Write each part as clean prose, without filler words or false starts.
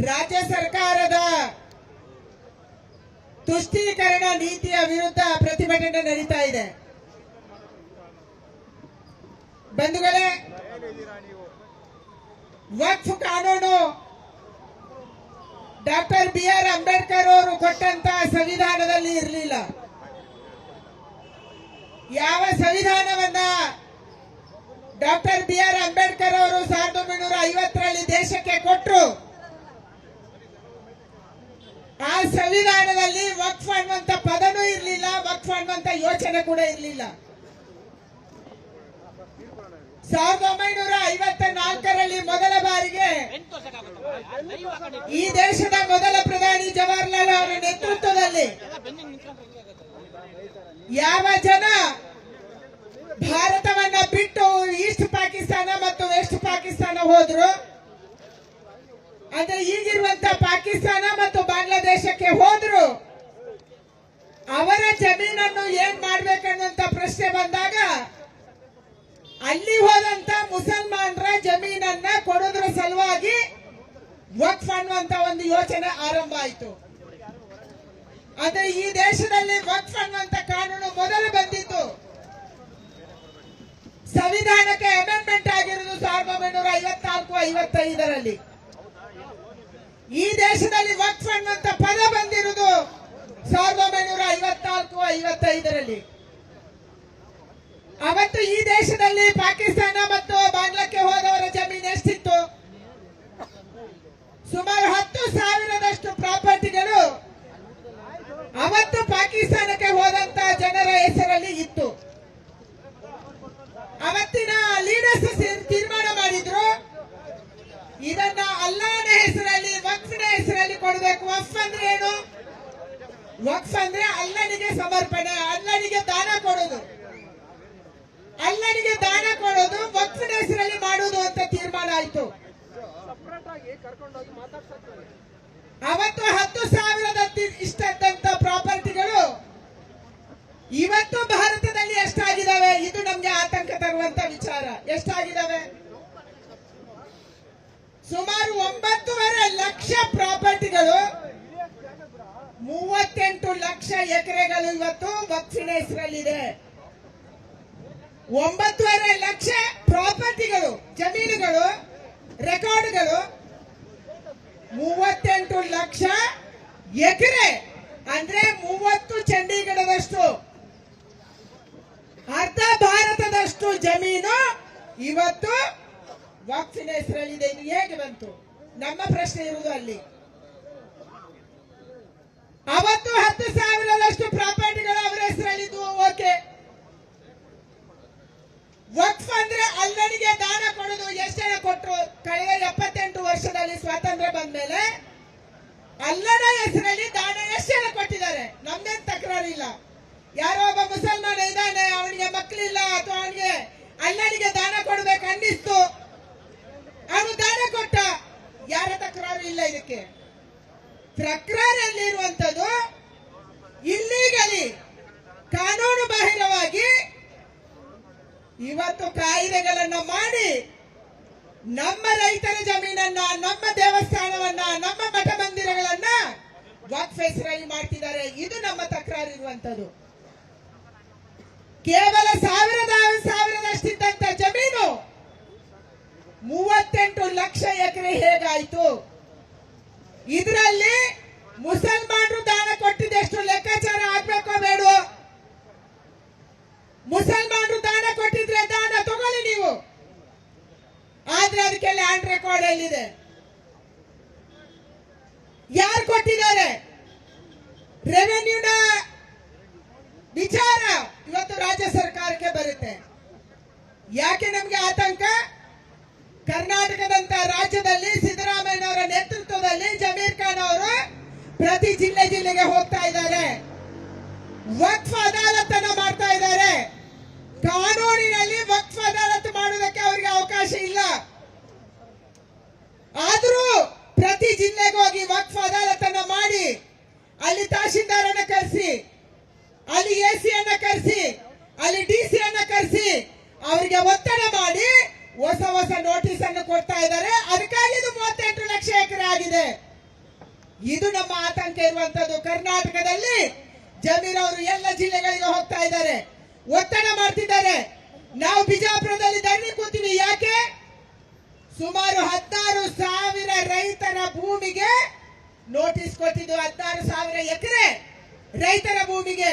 ರಾಜ್ಯ ಸರ್ಕಾರದ ತುಷ್ಟೀಕರಣ ನೀತಿಯ ವಿರುದ್ಧ ಪ್ರತಿಭಟನೆ ನಡೀತಾ ಇದೆ. ಬಂಧುಗಳೇ, ವಕ್ಫ್ ಕಾನೂನು ಡಾಕ್ಟರ್ BR ಅಂಬೇಡ್ಕರ್ ಅವರು ಕೊಟ್ಟಂತ ಸಂವಿಧಾನದಲ್ಲಿ ಇರಲಿಲ್ಲ. ಯಾವ ಸಂವಿಧಾನವನ್ನ ಡಾಕ್ಟರ್ BR ಅಂಬೇಡ್ಕರ್ ಅವರು 1950ರಲ್ಲಿ ದೇಶಕ್ಕೆ ಕೊಟ್ಟರು, ಆ ಸಂವಿಧಾನದಲ್ಲಿ ವಕ್ಫ್ ಅನ್ನುವಂತ ಪದನೂ ಇರಲಿಲ್ಲ, ವಕ್ಫ್ ಅನ್ನುವಂತ ಯೋಚನೆ ಕೂಡ ಇರಲಿಲ್ಲ. 1954ರಲ್ಲಿ ಮೊದಲ ಬಾರಿಗೆ ಈ ದೇಶದ ಮೊದಲ ಪ್ರಧಾನಿ ಜವಾಹರ್ಲಾಲ್ ಅವರ ನೇತೃತ್ವದಲ್ಲಿ ಯಾವ ಜನ ಭಾರತವನ್ನ ಬಿಟ್ಟು ಈಸ್ಟ್ ಪಾಕಿಸ್ತಾನ ಮತ್ತು ವೆಸ್ಟ್ ಪಾಕಿಸ್ತಾನ ಹೋದ್ರು, ಅಂದ್ರೆ ಈಗಿರುವಂತ ಪಾಕಿಸ್ತಾನ ಮತ್ತು ಬಾಂಗ್ಲಾದೇಶಕ್ಕೆ ಹೋದ್ರು, ಅವರ ಜಮೀನನ್ನು ಏನ್ ಮಾಡ್ಬೇಕನ್ನುವಂತ ಪ್ರಶ್ನೆ ಬಂದಾಗ ಅಲ್ಲಿ ಹೋದಂತ ಮುಸಲ್ಮಾನರ ಜಮೀನನ್ನ ಕೊಡೋದ್ರ ಸಲುವಾಗಿ ವಕ್ಫ್ ಅನ್ನುವಂತ ಒಂದು ಯೋಚನೆ ಆರಂಭ ಆಯಿತು. ಅಂದ್ರೆ ಈ ದೇಶದಲ್ಲಿ ವಕ್ಫ್ ಅನ್ನುವಂತ ಕಾನೂನು ಮೊದಲು ಬಂದಿತ್ತು. ಸಂವಿಧಾನಕ್ಕೆ ಅಮೆಂಡ್ಮೆಂಟ್ ಆಗಿರುವುದು 1954-55ರಲ್ಲಿ. ಈ ದೇಶದಲ್ಲಿ ವಕ್ಫ್ ಅನ್ನುವಂತ ಪದ ಬಂದಿರುವುದು 1954-55ರಲ್ಲಿ. ಅವತ್ತು ಈ ದೇಶದಲ್ಲಿ ಪಾಕಿಸ್ತಾನ ಮತ್ತು ಬಾಂಗ್ಲಾಕ್ಕೆ ಹೋದವರ ಜಮೀನು ಎಷ್ಟಿತ್ತು? ಸುಮಾರು 10,000ದಷ್ಟು ಪ್ರಾಪರ್ಟಿಗಳು ಅವತ್ತು ಪಾಕಿಸ್ತಾನಕ್ಕೆ ಹೋದಂತ ಜನರ ಹೆಸರಲ್ಲಿ ಇತ್ತು. ಅವತ್ತಿನ ಲೀಡರ್ಸ್ ತೀರ್ಮಾನ ಮಾಡಿದ್ರು, ಇದನ್ನ ಅಲ್ಲಾಹನ ಹೆಸರಲ್ಲಿ, ವಕ್ಫ್ನ ಹೆಸರಲ್ಲಿ ಕೊಡಬೇಕು. ವಕ್ಫ್ ಅಂದ್ರೆ ಏನು? ವಕ್ಫ್ ಅಂದ್ರೆ ಅಲ್ಲನಿಗೆ ಸಮರ್ಪಣೆ, ಅಲ್ಲನಿಗೆ ದಾನ ಕೊಡೋದು, ಅಲ್ಲನಿಗೆ ದಾನ ಕೊಡೋದು, ವಕ್ಫ್ನ ಹೆಸರಲ್ಲಿ ಮಾಡುವುದು ಅಂತ ತೀರ್ಮಾನ ಆಯ್ತು. ಅವತ್ತು 10,000 ಇಷ್ಟಂತ ಪ್ರಾಪರ್ಟಿಗಳು ಇವತ್ತು ಭಾರತದಲ್ಲಿ ಎಷ್ಟಾಗಿದ್ದಾವೆ? ಇದು ನಮ್ಗೆ ಆತಂಕ ತರುವಂತ ವಿಚಾರ. ಎಷ್ಟಾಗಿದ್ದಾವೆ? ಸುಮಾರು 9.5 ಲಕ್ಷ ಪ್ರಾಪರ್ಟಿಗಳು, 38 ಲಕ್ಷ ಎಕರೆಗಳು ಇವತ್ತು ವಕ್ಫಿನ ಹೆಸರಲ್ಲಿದೆ. 9.5 ಲಕ್ಷ ಪ್ರಾಪರ್ಟಿಗಳು, ಜಮೀನುಗಳು, ರೆಕಾರ್ಡ್ಗಳು, 38 ಲಕ್ಷ ಎಕರೆ ಅಂದ್ರೆ 30 ಚಂಡೀಗಢದಷ್ಟು, ಅರ್ಧ ಭಾರತದಷ್ಟು ಜಮೀನು ಇವತ್ತು ವಕ್ಫಿನ ಹೆಸರಲ್ಲಿದೆ. ಇದು ಹೇಗೆ ಬಂತು? ನಮ್ಮ ಪ್ರಶ್ನೆ ಇರುವುದು ಅಲ್ಲಿ. ಅವತ್ತು 10,000ದಷ್ಟು ಪ್ರಾಪರ್ಟಿಗಳು ಅವರ ಹೆಸರಲ್ಲಿದ್ದು, ಓಕೆ. ವಕ್ಫ್ ಅಂದ್ರೆ ಅಲ್ಲನಿಗೆ ದಾನ ಕೊಡೋದು. ಎಷ್ಟು ಜನ ಕೊಟ್ಟರು? ಕಳೆದ 78 ವರ್ಷದಲ್ಲಿ ಸ್ವಾತಂತ್ರ್ಯ ಬಂದ ಮೇಲೆ ಅಲ್ಲನ ಹೆಸರಲ್ಲಿ ದಾನ ಎಷ್ಟು ಜನ ಕೊಟ್ಟಿದ್ದಾರೆ? ನಮ್ದೇನ್ ತಕರಾರಿಲ್ಲ. ಯಾರೋ ಒಬ್ಬ ಮುಸಲ್ಮಾನ ಇದ್ದಾನೆ, ಅವನಿಗೆ ಮಕ್ಕಳಿಲ್ಲ ಅಥವಾ ಅವನಿಗೆ ಅಲ್ಲನಿಗೆ ದಾನ ಕೊಡ್ಬೇಕು ಅನ್ನಿಸ್ತು, ಅವನು ದಾನ ಕೊಟ್ಟ, ಯಾರ ತಕರಾರು ಇಲ್ಲ. ಇದಕ್ಕೆ ತಕರಾರಲ್ಲಿ ಇರುವಂತದ್ದು ಇಲ್ಲೀಗಲಿ, ಕಾನೂನು ಬಾಹಿರವಾಗಿ ಇವತ್ತು ಕಾಯ್ದೆಗಳನ್ನ ಮಾಡಿ ನಮ್ಮ ರೈತರ ಜಮೀನನ್ನ, ನಮ್ಮ ದೇವಸ್ಥಾನವನ್ನ, ನಮ್ಮ ಮಠ ಮಂದಿರಗಳನ್ನ ವಕ್ಫ್ ಹೆಸರಲ್ಲಿ ಮಾಡ್ತಿದ್ದಾರೆ. ಇದು ನಮ್ಮ ತಕರಾರು ಇರುವಂತದ್ದು. ಕೇವಲ 1,000ದಷ್ಟಿದ್ದಂತ ಜಮೀನು 38 ಲಕ್ಷ ಎಕರೆ ಹೇಗಾಯ್ತು? ಇದರಲ್ಲಿ ಮುಸಲ್ಮಾನರು ದಾನ ಕೊಟ್ಟಿದ್ದೆಷ್ಟು ಲೆಕ್ಕಾಚಾರ ಆಗ್ಬೇಕೋ ಬೇಡೋ? ಮುಸಲ್ಮಾನರು ದಾನ ಕೊಟ್ಟಿದ್ರೆ ದಾನ ತಗೊಳ್ಳಿ ನೀವು, ಆದ್ರೆ ಅದಕ್ಕೆ ಲ್ಯಾಂಡ್ ರೆಕಾರ್ಡ್ ಎಲ್ಲಿದೆ? ಯಾರು ಕೊಟ್ಟಿದ್ದಾರೆ? ರೆವೆನ್ಯೂನ ವಿಚಾರ ಇವತ್ತು ರಾಜ್ಯ ಸರ್ಕಾರಕ್ಕೆ ಬರುತ್ತೆ. ಯಾಕೆ ನಮ್ಗೆ ಆತಂಕ? ಕರ್ನಾಟಕದಂತ ರಾಜ್ಯದಲ್ಲಿ ಸಿದ್ದರಾಮಯ್ಯನವರ ನೇತೃತ್ವದಲ್ಲಿ ಜಮೀರ್ ಖಾನ್ ಅವರು ಪ್ರತಿ ಜಿಲ್ಲೆಗೆ ಹೋಗ್ತಾ ಇದ್ದಾರೆ, ವಕ್ಫ್ ಅದಾಲತನ್ನ ಮಾಡ್ತಾ ಇದ್ದಾರೆ. ಕಾನೂನಿನಲ್ಲಿ ವಕ್ಫ್ ಅದಾಲತ್ ಮಾಡುವುದಕ್ಕೆ ಅವರಿಗೆ ಅವಕಾಶ ಇಲ್ಲ. ಆದರೂ ಪ್ರತಿ ಜಿಲ್ಲೆಗೆ ಹೋಗಿ ವಕ್ಫ್ ಅದಾಲತನ್ನ ಮಾಡಿ, ಅಲ್ಲಿ ತಹಶೀಲ್ದಾರನ್ನ ಕರೆಸಿ, ಅಲ್ಲಿ AC ಅನ್ನ ಕರೆಸಿ, ಅಲ್ಲಿ DC ಅನ್ನ ಕರೆಸಿ, ಅವರಿಗೆ ಒತ್ತಡ ಮಾಡಿ ಹೊಸ ನೋಟಿಸ್ ಅನ್ನು ಕೊಡ್ತಾ ಇದ್ದಾರೆ. ಅದಕ್ಕಾಗಿ ಇದು 38 ಲಕ್ಷ ಎಕರೆ ಆಗಿದೆ. ಇದು ನಮ್ಮ ಆತಂಕ ಇರುವಂತದ್ದು. ಕರ್ನಾಟಕದಲ್ಲಿ ಜಮೀರ್ ಅವರು ಎಲ್ಲ ಜಿಲ್ಲೆಗಳಿಗೆ ಹೋಗ್ತಾ ಇದ್ದಾರೆ, ಒತ್ತಡ ಮಾಡ್ತಿದ್ದಾರೆ. ನಾವು ಬಿಜಾಪುರದಲ್ಲಿ ಧರಣಿ ಕೂತೀವಿ. ಯಾಕೆ? ಸುಮಾರು 16,000 ರೈತರ ಭೂಮಿಗೆ ನೋಟಿಸ್ ಕೊಟ್ಟಿದ್ದು. 16,000 ಎಕರೆ ರೈತರ ಭೂಮಿಗೆ.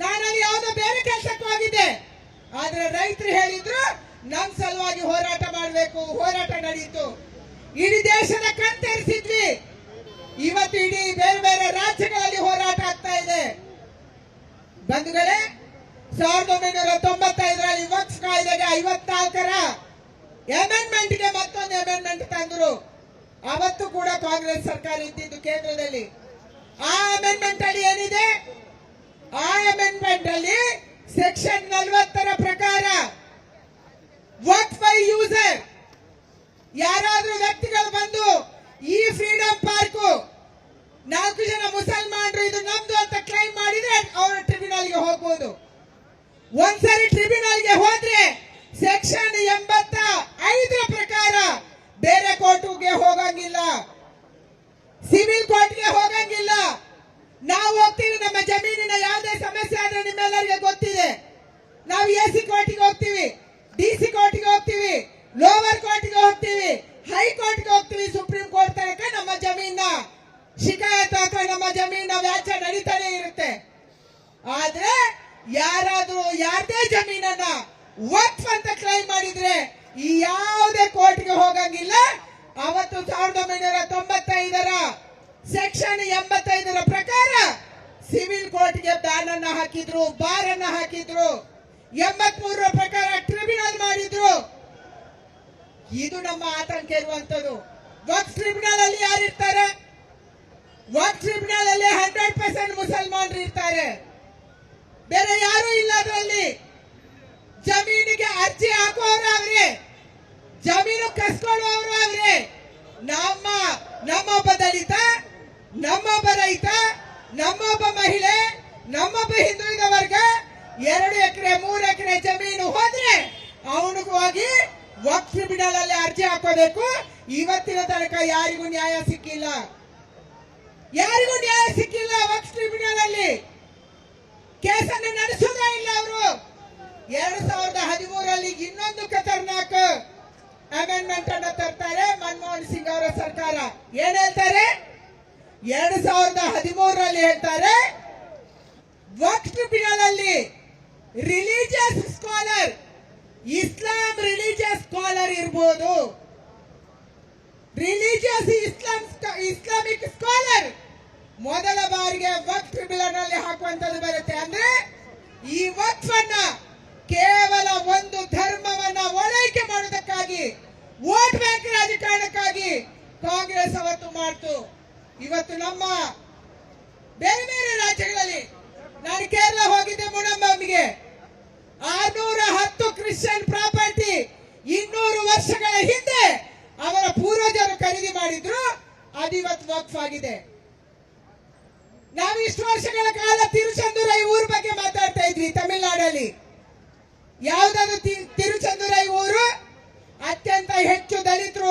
ನಾನಲ್ಲಿ ಯಾವುದೋ ಬೇರೆ ಕೆಲಸಕ್ಕೆ ಹೋಗಿದ್ದೆ, ಆದ್ರೆ ರೈತರು ಹೇಳಿದ್ರು ನಮ್ ಸಲುವಾಗಿ ಹೋರಾಟ ಮಾಡಬೇಕು. ಹೋರಾಟ ನಡೆಯಿತು. ಇಡೀ ದೇಶದ ಕಣ್ತೆರೆಸಿದ್ವಿ. ಇವತ್ತು ಇಡೀ ಬೇರೆ ಬೇರೆ ರಾಜ್ಯಗಳಲ್ಲಿ ಹೋರಾಟ ಆಗ್ತಾ ಇದೆ. ಬಂಧುಗಳೇ, 1995ರಲ್ಲಿ ವಕ್ಫ್ ಕಾಯ್ದೆಗೆ 54ರ ಅಮೆಂಡ್ಮೆಂಟ್ಗೆ ಮತ್ತೊಂದು ಅಮೆಂಡ್ಮೆಂಟ್ ತಂದ್ರು. ಅವತ್ತು ಕೂಡ ಕಾಂಗ್ರೆಸ್ ಸರ್ಕಾರ ಇದ್ದಿದ್ದು ಕೇಂದ್ರದಲ್ಲಿ. ಆ ಅಮೆಂಡ್ಮೆಂಟ್ ಅಲ್ಲಿ ಏನಿದೆ? ಆ ಅಮೆಂಡ್ಮೆಂಟ್ ಅಲ್ಲಿ ಸೆಕ್ಷನ್ 40ರ ಪ್ರಕಾರ ವಕ್ಫ್ ಬೈ ಯೂಸರ್ ಯಾರಾದ್ರೂ ವ್ಯಕ್ತಿಗಳು ಬಂದು ಈ ಫ್ರೀಡಂ ಪಾರ್ಕ್ 4 ಜನ ಮುಸಲ್ಮಾನರು ಇದು ನಮ್ದು ಅಂತ ಕ್ಲೈಮ್ ಮಾಡಿದ್ರೆ ಅವರು ಟ್ರಿಬ್ಯುನಲ್ಗೆ ಹೋಗ್ಬೋದು. ಒಂದ್ಸರಿ ಟ್ರಿಬ್ಯುನಲ್ಗೆ ಹೋದ್ರೆ ಸೆಕ್ಷನ್ 85ರ ಪ್ರಕಾರ ಬೇರೆ ಕೋರ್ಟ್ಗೆ ಹೋಗಂಗಿಲ್ಲ, ಸಿವಿಲ್ ಕೋರ್ಟ್ಗೆ ಹೋಗಂಗಿಲ್ಲ. ನಾವು ಹೋಗ್ತೀವಿ, ನಮ್ಮ ಜಮೀನಿನ ಯಾವುದೇ ಸಮಸ್ಯೆ ಆದ್ರೆ ನಿಮ್ಮೆಲ್ಲರಿಗೆ ಗೊತ್ತಿದೆ, ನಾವು ಎಸಿ ಕೋರ್ಟ್ಗೆ ಹೋಗ್ತೀವಿ, ಡಿಸಿ ಕೋರ್ಟ್ಗೆ ಹೋಗ್ತೀವಿ, ಲೋವರ್ ಕೋರ್ಟ್ಗೆ ಹೋಗ್ತೀವಿ, ಹೈಕೋರ್ಟ್ಗೆ ಹೋಗ್ತೀವಿ, ಸುಪ್ರೀಂ ಕೋರ್ಟ್ ತನಕ ನಮ್ಮ ಜಮೀನ ಶಿಕಾಯತ್ ಅಥವಾ ನಮ್ಮ ಜಮೀನ ವ್ಯಾಜ್ಯ ನಡೀತಾನೆ ಇರುತ್ತೆ. ಆದ್ರೆ ಯಾರಾದ್ರೂ ಯಾರದೇ ಜಮೀನನ್ನ ವಕ್ಫ್ ಅಂತ ಕ್ಲೈಮ್ ಮಾಡಿದ್ರೆ ಈ ಯಾವುದೇ ಕೋರ್ಟ್ಗೆ ಹೋಗಂಗಿಲ್ಲ. ಅವತ್ತು 1995ರ ಸೆಕ್ಷನ್ 85ರ ಪ್ರಕಾರ ಸಿವಿಲ್ ಕೋರ್ಟ್ಗೆ ಬ್ಯಾನ್ ಅನ್ನ ಹಾಕಿದ್ರು, ಬಾರ್ ಅನ್ನ ಹಾಕಿದ್ರು. 83ರ ಪ್ರಕಾರ ಟ್ರಿಬ್ಯುನಲ್ ಮಾಡಿದ್ರು. ಇದು ನಮ್ಮ ಆತಂಕ ಇರುವಂತದ್ದು. ವಕ್ಫ್ ಟ್ರಿಬ್ಯುನಲ್ ಅಲ್ಲಿ ಯಾರಿರ್ತಾರೆ? ವಕ್ಫ್ ಟ್ರಿಬ್ಯುನಲ್ ಅಲ್ಲಿ 100% ಮುಸಲ್ಮಾನರು ಇರ್ತಾರೆ, ಬೇರೆ ಯಾರು ಇಲ್ಲ. ಅದರಲ್ಲಿ ಜಮೀನಿಗೆ ಅರ್ಜಿ ಹಾಕುವವರು ಅವರೇ, ಜಮೀನು ಕಸ್ಕೊಳ್ಳುವವರು ಅವರೇ. ನಮ್ಮೊಬ್ಬ ದಲಿತ, ನಮ್ಮೊಬ್ಬ ರೈತ, ನಮ್ಮೊಬ್ಬ ಮಹಿಳೆ, ನಮ್ಮೊಬ್ಬ ಹಿಂದುಳಿದ ವರ್ಗ 2 ಎಕರೆ 3 ಎಕರೆ ಜಮೀನು ಹೋದ್ರೆ ಅವನಿಗೆ ಹೋಗಿ ವಕ್ಫ್ ಟ್ರಿಬ್ಯುನಲ್ ಅಲ್ಲಿ ಅರ್ಜಿ ಹಾಕೋಬೇಕು. ಇವತ್ತಿನ ತನಕ ಯಾರಿಗೂ ನ್ಯಾಯ ಸಿಕ್ಕಿಲ್ಲ, ಯಾರಿಗೂ ನ್ಯಾಯ ಸಿಕ್ಕಿಲ್ಲ. ವಕ್ಫ್ ಟ್ರಿಬ್ಯುನಲ್ ಅಲ್ಲಿ ಕೇಸನ್ನು ನಡೆಸೋದೇ ಇಲ್ಲ ಅವರು. 2013ರಲ್ಲಿ ಇನ್ನೊಂದು ಖತರ್ನಾಕ್ ಅಮೆಂಡ್ಮೆಂಟ್ ಅನ್ನು ತರ್ತಾರೆ ಮನಮೋಹನ್ ಸಿಂಗ್ ಅವರ ಸರ್ಕಾರ. ಏನ್ ಹೇಳ್ತಾರೆ? 2013ರಲ್ಲಿ ಹೇಳ್ತಾರೆ ವಕ್ಫ್ ಟ್ರಿಬ್ಯುನಲ್ ಅಲ್ಲಿ ರಿಲಿಜಿಯಸ್ ಸ್ಕಾಲರ್, ಇಸ್ಲಾಂ ರಿಲಿಜಿಯಸ್ ಸ್ಕಾಲರ್ ಇರ್ಬೋದು, ರಿಲಿಜಿಯಸ್ ಇಸ್ಲಾಮಿಕ್ ಸ್ಕಾಲರ್ ಮೊದಲ ಬಾರಿಗೆ ವಕ್ಫ್ ಟ್ರಿಬ್ಯುನಲ್ ಅಲ್ಲಿ ಹಾಕುವಂತದ್ದು ಬರುತ್ತೆ. ಅಂದ್ರೆ ಈ ವಕ್ಫ್ ಅನ್ನ ಕೇವಲ ಒಂದು ಧರ್ಮವನ್ನ ಓಲೈಕೆ ಮಾಡೋದಕ್ಕಾಗಿ, ವೋಟ್ ಬ್ಯಾಂಕ್ ರಾಜಕಾರಣಕ್ಕಾಗಿ ಕಾಂಗ್ರೆಸ್ ಅವತ್ತು ಮಾಡ್ತು. ಇವತ್ತು ನಮ್ಮ ಬೇರೆ ಬೇರೆ ರಾಜ್ಯಗಳಲ್ಲಿ, ನಾನು ಕೇರಳ ಹೋಗಿದ್ದೆ ಮುಣಂಬಾಂಬಿಗೆ, 610 ಕ್ರಿಶ್ಚಿಯನ್ ಪ್ರಾಪರ್ಟಿ 200 ವರ್ಷಗಳ ಹಿಂದೆ ಅವರ ಪೂರ್ವಜರು ಖರೀದಿ ಮಾಡಿದ್ರು. ಅದು ಇವತ್ತು ವಕ್ಫ್ ಆಗಿದೆ. ನಾವು ಇಷ್ಟು ವರ್ಷಗಳ ಕಾಲ ತಿರುಚಂದುರೈ ಊರು ಬಗ್ಗೆ ಮಾತಾಡ್ತಾ ಇದ್ವಿ ತಮಿಳುನಾಡಲ್ಲಿ. ಯಾವ್ದಾದ್ರು ತಿರುಚಂದುರೈ ಊರು ಅತ್ಯಂತ ಹೆಚ್ಚು ದಲಿತರು